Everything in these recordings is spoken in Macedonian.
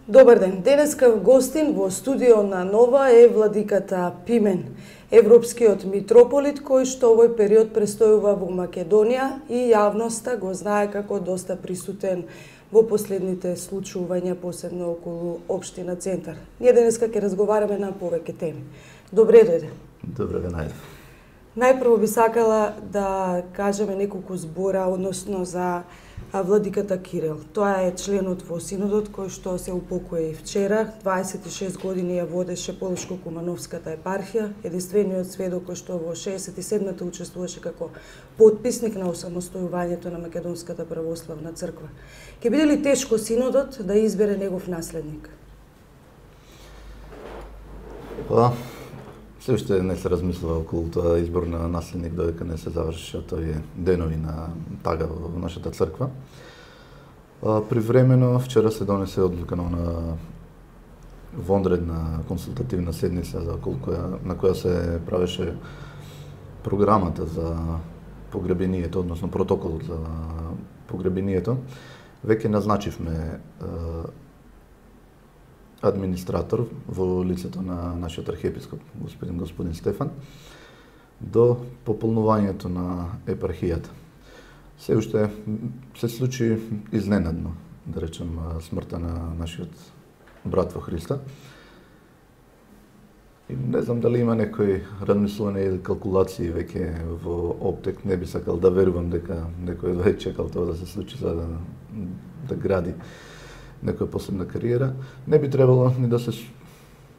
Добар ден. Денеска гостин во студио на Нова е владиката Пимен, европскиот митрополит кој што овој период престојува во Македонија и јавноста го знае како доста присутен во последните случувања, посебно околу општина Центар. Ние денеска ќе разговараме на повеќе теми. Добре дојде. Добре ве најдов. Најпрво би сакала да кажеме неколку збора односно за владиката Кирил. Тоа е членот во Синодот кој што се упокои вчера. 26 години ја водеше Полошко-Кумановската епархија, единствениот сведок кој што во 67-та учествуваше како потписник на осамостојувањето на Македонската православна црква. Ќе биде ли тешко Синодот да избере негов наследник? Се уште не се размислува околу тоа избор на наследник додека не се завршат овие денови на тага во нашата црква. Привремено вчера се донесе одлука на вонредна консултативна седница на која се правеше програмата за погребението, односно протоколот за погребението. Веќе назначивме администратор во лицето на нашиот архиепископ господин Стефан до пополнувањето на епархијата. Се уште се случи изненадно, да речем, смртта на нашиот брат во Христа. И не знам дали има некои размислување или калкулации веќе во оптек. Не би сакал да верувам дека некој веќе чекал тоа да се случи за да гради некоја посебна кариера. Не би требало ни да се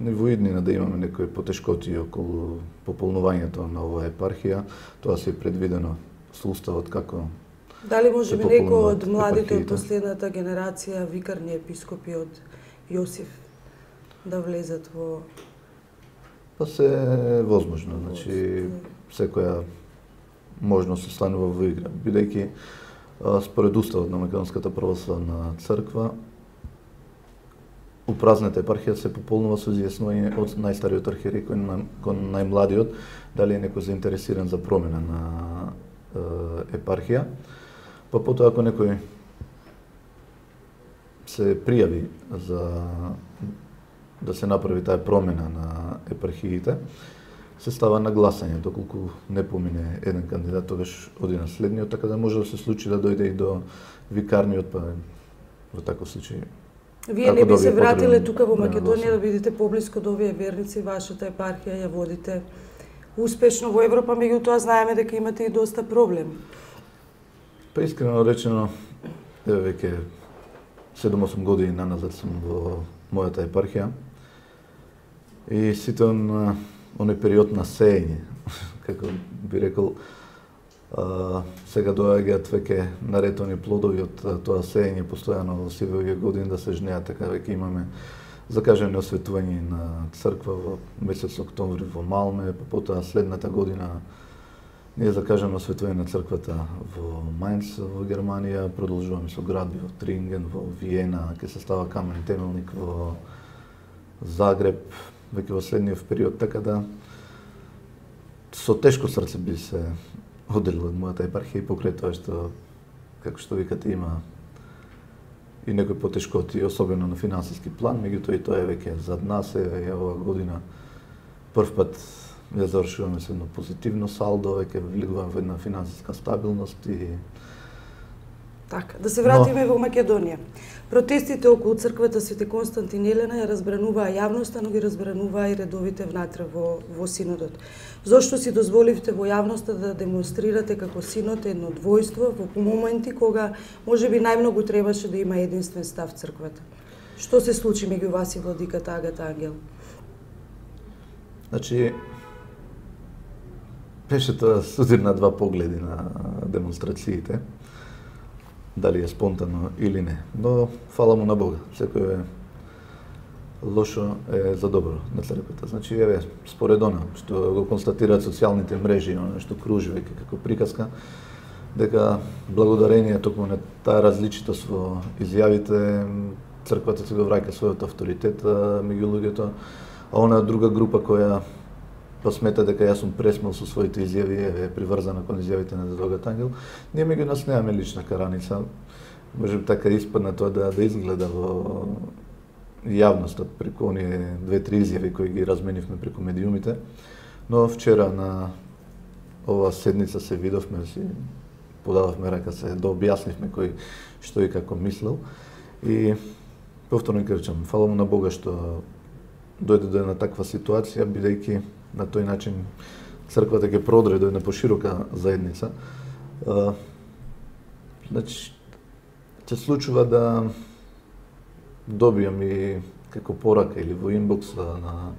во иднина да имаме некои потешкоти околу пополнувањето на оваа епархија. Тоа се е предвидено со уставот како дали може би некој од младите од последната генерација викарни епископи од Јосиф да влезат во... Па се е возможно, значи секоја можност се станува во игра, бидејќи според уставот на Македонската православна црква упразната епархија се пополнува со изјаснување од најстариот архиерей кон најмладиот, дали е некој заинтересиран за промена на епархија. Па потоа ако некој се пријави за да се направи таа промена на епархиите, се става на гласање, доколку не помине еден кандидат, тогаш оди на следниот, така да може да се случи да дојде и до викарниот, па во таков случај. Вие не би се вратиле тука во Македонија да бидете поблиску до овие верници, вашата епархија ја водите успешно во Европа, меѓутоа знаеме дека имате и доста проблеми. Па искрено речено, еве веќе 7-8 години наназад сум во мојата епархија и сите оној период на сеење, како би рекол, сега доаѓаат веќе наретони плодови од тоа сеење постојано во сиве овие години да се жнеат, така веќе имаме закажани осветување на црква во месец октомври во Малме, потоа следната година ние закажаме осветување на црквата во Мајнц во Германија, продолжуваме со градби во Тринген, во Виена, ќе се става камен темелник во Загреб, веќе во следниот период, така да со тешко срце би се оделил од мојата епархија и покрај тоа што, како што викате, има и некои потешкоти, особено на финансиски план, меѓутоа и тоа е веќе зад нас, е оваа година прв пат ја завршуваме со едно позитивно салдо, веќе влегуваме во една финансиска стабилност и... Така, да се вратиме во Македонија. Протестите околу црквата Свети Константин и Елена ја разбрануваа јавноста, но ги разбрануваа и редовите внатре во Синодот. Зошто си дозволивте во јавноста да демонстрирате како Синод едно двојство во моменти кога можеби најмногу требаше да има единствен став црквата? Што се случи меѓу вас и владиката Агата Ангел? Значи, беше тоа судир на два погледи на демонстрациите, дали е спонтано или не. Но фала му на Бога, секој е лошо е за добро на црквата. Значи, еве, според она што го констатираат социјалните мрежи, она што кружи веќе како приказка, дека благодарение токму на таа различитост во изјавите, црквата се го враќа својот авторитет меѓу луѓето, а она друга група која посмета дека јас сум пресмел со своите изјави, е приврзана кон изјавите на Дедогата Ангел, ние меѓу нас немаме лична караница. Може би така испадна тоа да изгледа во јавноста преку оние 2-3 изјави кои ги разменивме преку медиумите. Но вчера на оваа седница се видовме, си подававме рака, се дообјаснивме кој што и како мислел. И повторно ќе речам, фала му на Бога што дојде до една таква ситуација, бидејќи на тој начин црквата ќе продре до една поширока заедница. Значи, се случува да добијам и како порака или во инбокса на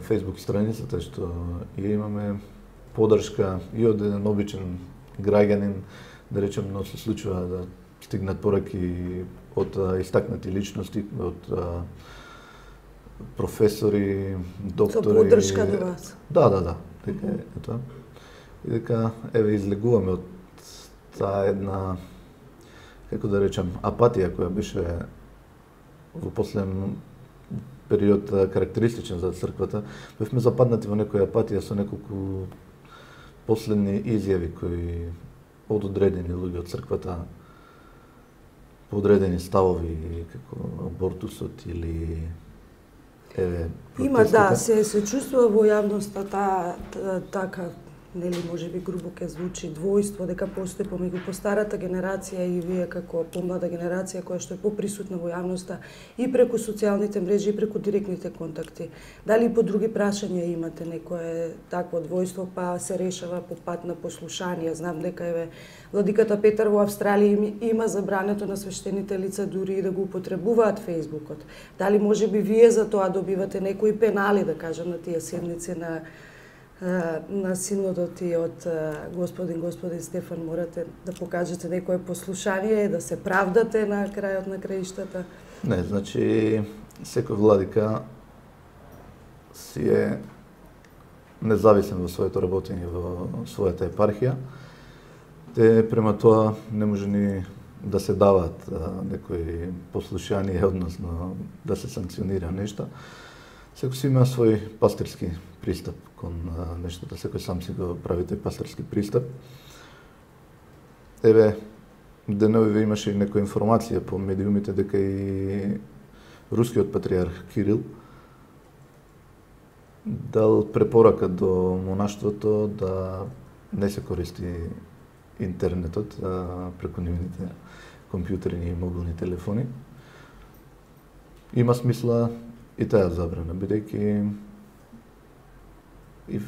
Facebook страницата што ја имаме поддршка и од еден обичен граѓанин, да речем, но се случува да стигнат пораки од истакнати личности, од професори, доктори. Со поддршка до вас. Да, дека е тоа. И дека еве излегуваме од таа една, како да речем, апатија која беше во последен период карактеристичен за црквата. Бевме западнати во некоја апатија со неколку последни изјави кои од одредени луѓе од црквата по одредени ставови како абортусот или еве Има, да, се чувствува во јавноста така, нели, можеби грубо ќе звучи, двојство, дека постои помеѓу постарата генерација и вие како помлада генерација која што е поприсутна во јавноста и преку социјалните мрежи и преку директните контакти. Дали и по други прашања имате некое такво двојство, па се решава по пат на послушание? Знам дека еве владиката Петар во Австралија има забрането на свештените лица дури и да го употребуваат Фејсбукот. Дали можеби вие за тоа добивате некои пенали, да кажам, на тие седници на синодот и од господин Стефан, морате да покажете некое послушание, да се правдате на крајот на краиштата? Не, значи секој владика си е независен во своето работење во својата епархија. Те према тоа не може ни да се даваат некои послушанија, односно да се санкционира нешто. Секој си има свој пастирски пристап кон нештото, секој сам си го прави тој пастирски пристап. Еве, деновиве имаше и некоја информација по медиумите дека и рускиот патриарх Кирил дал препорака до монаштвото да не се користи интернетот преку нивните компјутери и мобилни телефони. Има смисла и таа забрана, бидејќи и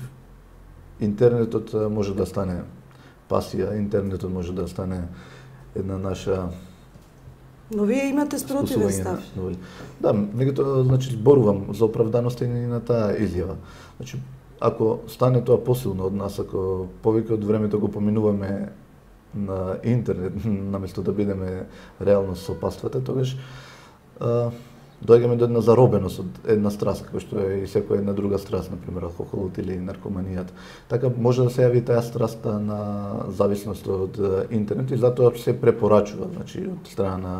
интернетот може да стане пасија, интернетот може да стане една наша. Но вие имате спротивен став. Да, меѓутоа, значи, зборувам за оправданоста и на таа изјава. Значи, ако стане тоа посилно од нас, ако повеќе од времето го поминуваме на интернет, наместо да бидеме реално со паствата, тогаш доаѓаме до една заробеност од една страст, како што е и секоја една друга страст, например алкохолот или наркоманијата. Така може да се јави таа страста на зависност од интернет и затоа се препорачува, значи, од страна на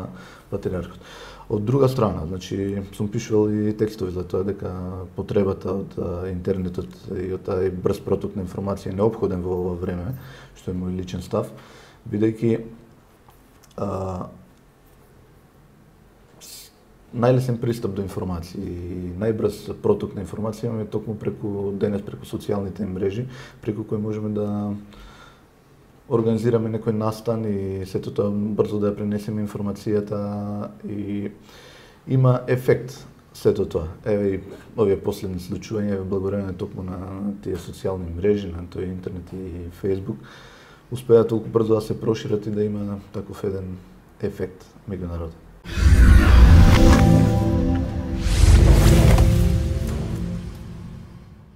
патриархот. Од друга страна, значи, сум пишувал и текстови за тоа дека потребата од интернетот и од тај брз проток на информација е неопходен во ова време, што е мој личен став, бидејќи најлесен пристап до информации и најбрз проток на информација имаме токму преку социјалните мрежи, преку кои можеме да организираме некој настан и сето тоа брзо да ја пренесеме информацијата и има ефект сето тоа. Еве и овие последни случувања, благодарение токму на тие социјални мрежи, на тој интернет и Facebook, успеа толку брзо да се прошират и да има таков еден ефект меѓу народот.